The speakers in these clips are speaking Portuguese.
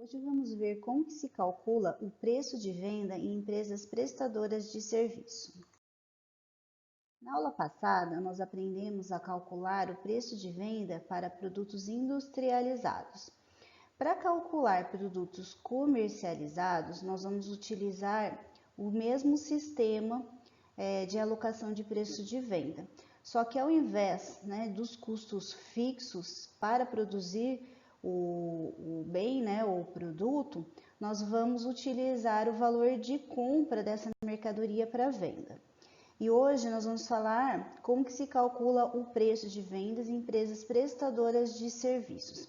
Hoje vamos ver como que se calcula o preço de venda em empresas prestadoras de serviço. Na aula passada, nós aprendemos a calcular o preço de venda para produtos industrializados. Para calcular produtos comercializados, nós vamos utilizar o mesmo sistema de alocação de preço de venda. Só que ao invés dos custos fixos para produzir o bem, o produto, nós vamos utilizar o valor de compra dessa mercadoria para venda. E hoje nós vamos falar como que se calcula o preço de vendas em empresas prestadoras de serviços.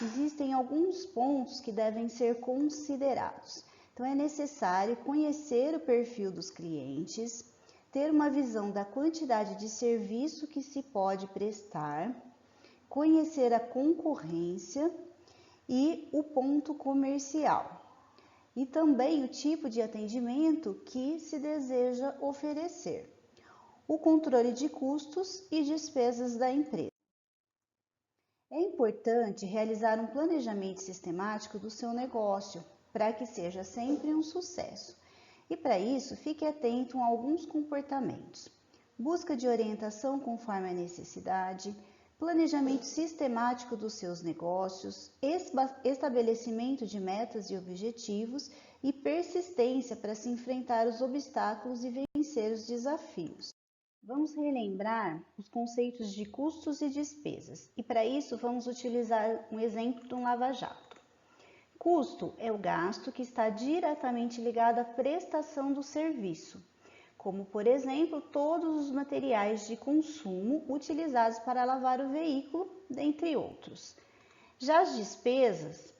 Existem alguns pontos que devem ser considerados. Então é necessário conhecer o perfil dos clientes, ter uma visão da quantidade de serviço que se pode prestar, conhecer a concorrência e o ponto comercial, e também o tipo de atendimento que se deseja oferecer, o controle de custos e despesas da empresa. É importante realizar um planejamento sistemático do seu negócio para que seja sempre um sucesso. E para isso, fique atento a alguns comportamentos: busca de orientação conforme a necessidade, planejamento sistemático dos seus negócios, estabelecimento de metas e objetivos e persistência para se enfrentar os obstáculos e vencer os desafios. Vamos relembrar os conceitos de custos e despesas, e para isso vamos utilizar um exemplo de um lava-jato. Custo é o gasto que está diretamente ligado à prestação do serviço, como, por exemplo, todos os materiais de consumo utilizados para lavar o veículo, dentre outros. Já as despesas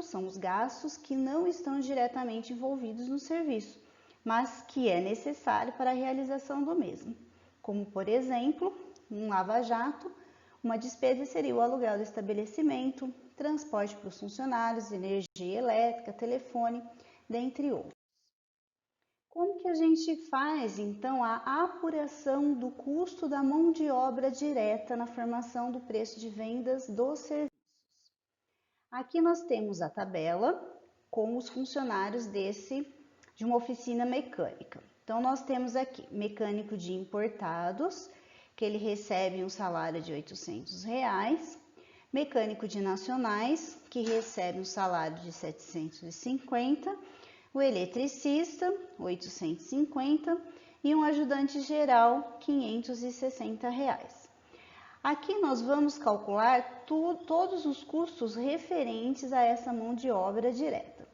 são os gastos que não estão diretamente envolvidos no serviço, mas que é necessário para a realização do mesmo, como, por exemplo, um lava-jato. Uma despesa seria o aluguel do estabelecimento, transporte para os funcionários, energia elétrica, telefone, dentre outros. Como que a gente faz, então, a apuração do custo da mão de obra direta na formação do preço de vendas dos serviços? Aqui nós temos a tabela com os funcionários de uma oficina mecânica. Então, nós temos aqui mecânico de importados, que ele recebe um salário de R$800, mecânico de nacionais, que recebe um salário de 750, o eletricista, 850, e um ajudante geral, R$560. Aqui nós vamos calcular todos os custos referentes a essa mão de obra direta.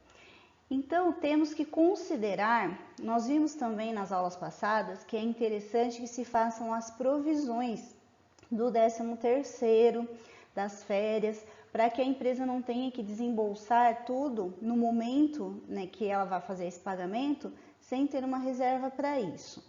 Então, temos que considerar, nós vimos também nas aulas passadas, que é interessante que se façam as provisões do 13º, das férias, para que a empresa não tenha que desembolsar tudo no momento que ela vai fazer esse pagamento, sem ter uma reserva para isso.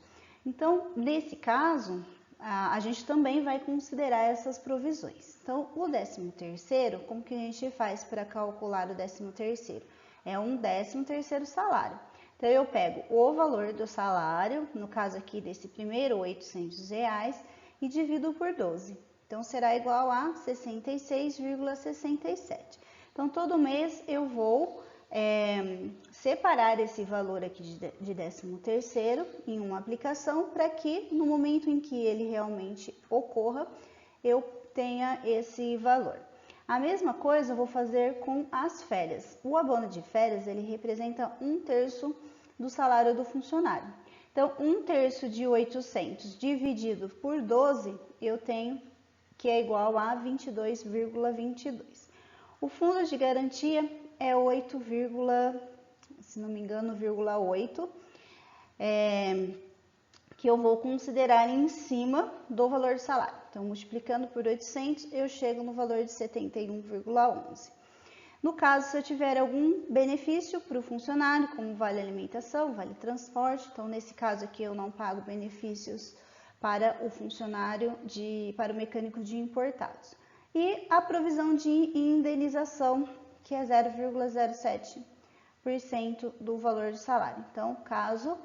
Então, nesse caso, a gente também vai considerar essas provisões. Então, o 13º, como que a gente faz para calcular o 13º? É um 13º salário. Então, eu pego o valor do salário, no caso aqui desse primeiro, R$800, e divido por 12. Então, será igual a 66,67. Então, todo mês eu vou separar esse valor aqui de 13º em uma aplicação para que no momento em que ele realmente ocorra, eu tenha esse valor. A mesma coisa eu vou fazer com as férias. O abono de férias, ele representa 1/3 do salário do funcionário. Então, 1/3 de 800 dividido por 12, eu tenho que é igual a 22,22. O fundo de garantia é 8, se não me engano, 0,8, que eu vou considerar em cima do valor do salário. Então, multiplicando por 800, eu chego no valor de 71,11. No caso, se eu tiver algum benefício para o funcionário, como vale alimentação, vale transporte, então nesse caso aqui eu não pago benefícios para o funcionário, para o mecânico de importados. E a provisão de indenização, que é 0,07% do valor do salário. Então, caso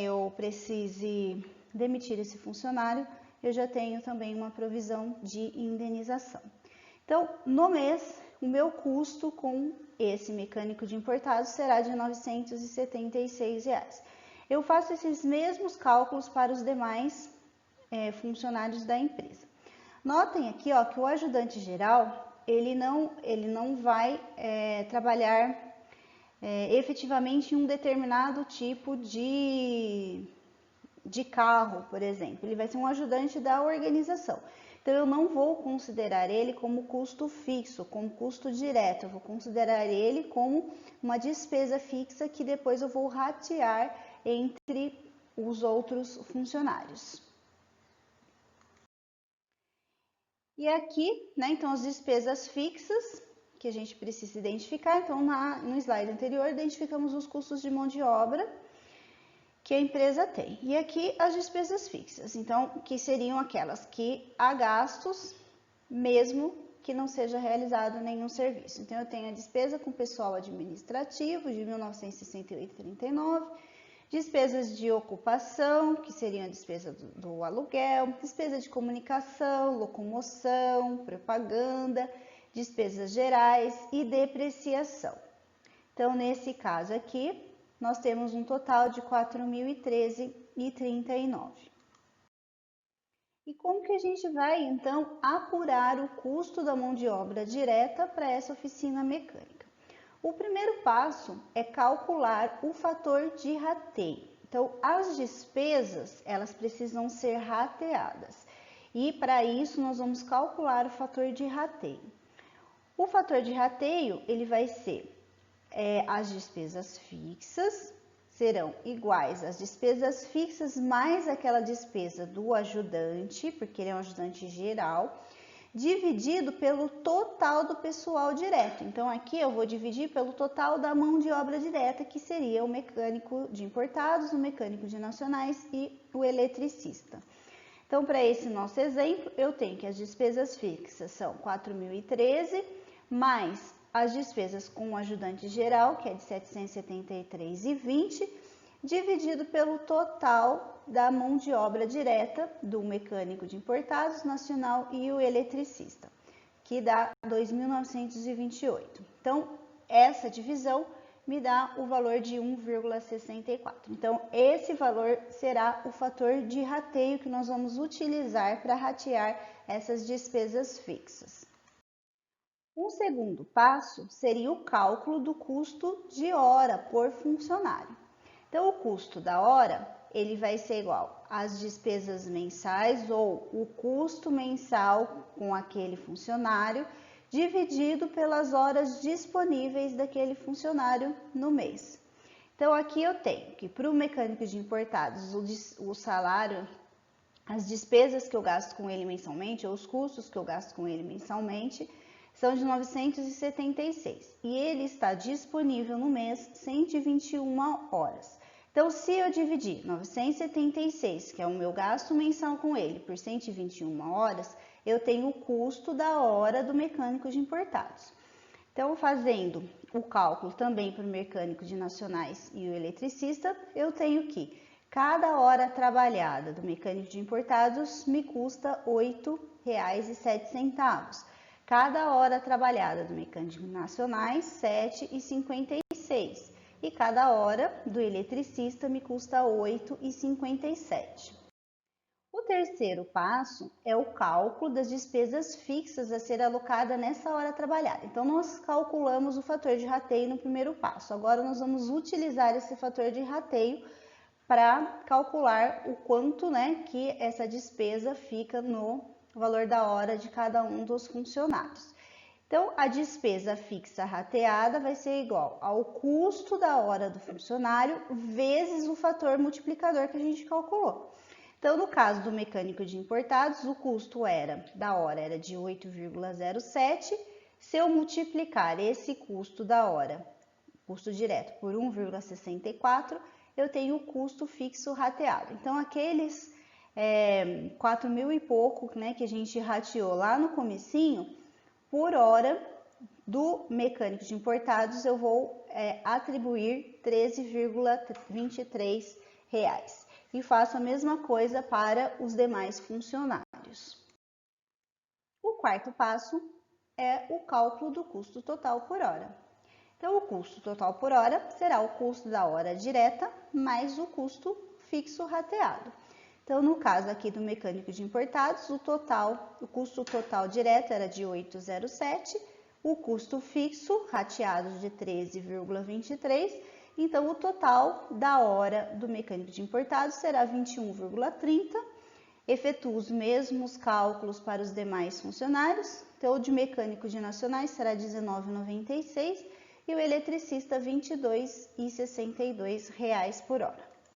eu precise demitir esse funcionário, eu já tenho também uma provisão de indenização. Então, no mês, o meu custo com esse mecânico de importados será de R$ 976. Eu faço esses mesmos cálculos para os demais funcionários da empresa. Notem aqui, ó, que o ajudante geral, ele não vai trabalhar efetivamente em um determinado tipo de carro, por exemplo. Ele vai ser um ajudante da organização. Então, eu não vou considerar ele como custo fixo, como custo direto. Eu vou considerar ele como uma despesa fixa que depois eu vou ratear entre os outros funcionários. E aqui, né, então, as despesas fixas que a gente precisa identificar. Então, no slide anterior, identificamos os custos de mão de obra que a empresa tem. E aqui as despesas fixas, então, que seriam aquelas que há gastos, mesmo que não seja realizado nenhum serviço. Então, eu tenho a despesa com pessoal administrativo de 1968,39, despesas de ocupação, que seriam a despesa do aluguel, despesa de comunicação, locomoção, propaganda, despesas gerais e depreciação. Então, nesse caso aqui, nós temos um total de R$ 4.013,39. E como que a gente vai, então, apurar o custo da mão de obra direta para essa oficina mecânica? O primeiro passo é calcular o fator de rateio. Então, as despesas, elas precisam ser rateadas. E para isso, nós vamos calcular o fator de rateio. O fator de rateio, ele vai ser as despesas fixas serão iguais às despesas fixas mais aquela despesa do ajudante, porque ele é um ajudante geral, dividido pelo total do pessoal direto. Então, aqui eu vou dividir pelo total da mão de obra direta, que seria o mecânico de importados, o mecânico de nacionais e o eletricista. Então, para esse nosso exemplo, eu tenho que as despesas fixas são 4.013 mais as despesas com o ajudante geral, que é de 773,20, dividido pelo total da mão de obra direta do mecânico de importados, nacional e o eletricista, que dá 2.928. Então, essa divisão me dá o valor de 1,64. Então, esse valor será o fator de rateio que nós vamos utilizar para ratear essas despesas fixas. Um segundo passo seria o cálculo do custo de hora por funcionário. Então, o custo da hora, ele vai ser igual às despesas mensais ou o custo mensal com aquele funcionário, dividido pelas horas disponíveis daquele funcionário no mês. Então, aqui eu tenho que para o mecânico de importados, o salário, as despesas que eu gasto com ele mensalmente, ou os custos que eu gasto com ele mensalmente, são de 976 e ele está disponível no mês 121 horas. Então, se eu dividir 976, que é o meu gasto mensal com ele, por 121 horas, eu tenho o custo da hora do mecânico de importados. Então, fazendo o cálculo também para o mecânico de nacionais e o eletricista, eu tenho que cada hora trabalhada do mecânico de importados me custa R$ 8,07. Cada hora trabalhada do mecânico nacionais, R$ 7,56. E cada hora do eletricista me custa R$ 8,57. O terceiro passo é o cálculo das despesas fixas a ser alocada nessa hora trabalhada. Então, nós calculamos o fator de rateio no primeiro passo. Agora, nós vamos utilizar esse fator de rateio para calcular o quanto, que essa despesa fica no valor da hora de cada um dos funcionários. Então, a despesa fixa rateada vai ser igual ao custo da hora do funcionário vezes o fator multiplicador que a gente calculou. Então, no caso do mecânico de importados, o custo da hora era de 8,07. Se eu multiplicar esse custo da hora, custo direto, por 1,64, eu tenho o custo fixo rateado. Então, aqueles 4.000 e pouco, que a gente rateou lá no comecinho, por hora do mecânico de importados, eu vou atribuir R$ 13,23. E faço a mesma coisa para os demais funcionários. O quarto passo é o cálculo do custo total por hora. Então, o custo total por hora será o custo da hora direta mais o custo fixo rateado. Então, no caso aqui do mecânico de importados, o custo total direto era de 8,07, o custo fixo rateado de 13,23, então o total da hora do mecânico de importados será 21,30. Efetua os mesmos cálculos para os demais funcionários, então o de mecânico de nacionais será R$19,96 e o eletricista R$22,62 por hora.